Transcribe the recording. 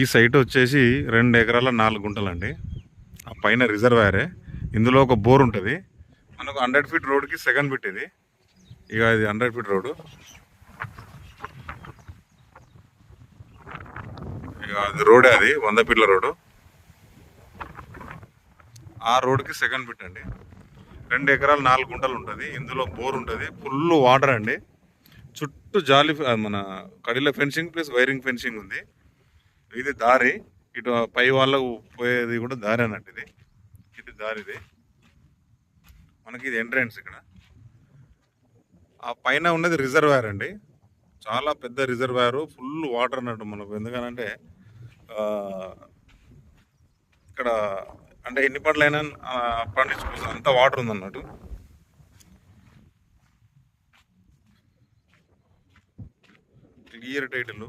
ఈ సైట్ వచ్చేసి 2 ఎకరాల 4 గుంటలండి. ఆ పైన రిజర్వాయరే. ఇందులో ఒక బోర్ ఉంటుంది. మనకు 100 ఫీట్ రోడ్కి సెకండ్ బిట్ ఇది. ఇక ఇది 100 ఫీట్ రోడ్డు. ఇక అది రోడే, అది 100 ఫీట్ల రోడ్డు. ఆ రోడ్కి సెకండ్ బిట్ అండి. 2 ఎకరాలు 4 గుంటలు ఉంటుంది. ఇందులో బోర్ ఉంటుంది. ఫుల్ వాటర్ అండి. చుట్టూ జాలి మన కడిలో ఫెన్సింగ్ ప్లస్ వైరింగ్ ఫెన్సింగ్ ఉంది. ఇది దారి. ఇటు పై వాళ్ళకు పోయేది కూడా దారి అన్నట్టు ఇది. ఇది దారిది. మనకి ఇది ఎంట్రన్స్. ఇక్కడ ఆ పైన ఉన్నది రిజర్వాయర్ అండి. చాలా పెద్ద రిజర్వాయర్, ఫుల్ వాటర్ అన్నట్టు మనకు. ఎందుకనంటే ఇక్కడ అంటే ఎన్ని పంటలైనా పండించుకోవచ్చు, అంత వాటర్ ఉందన్నట్టు. Clear title.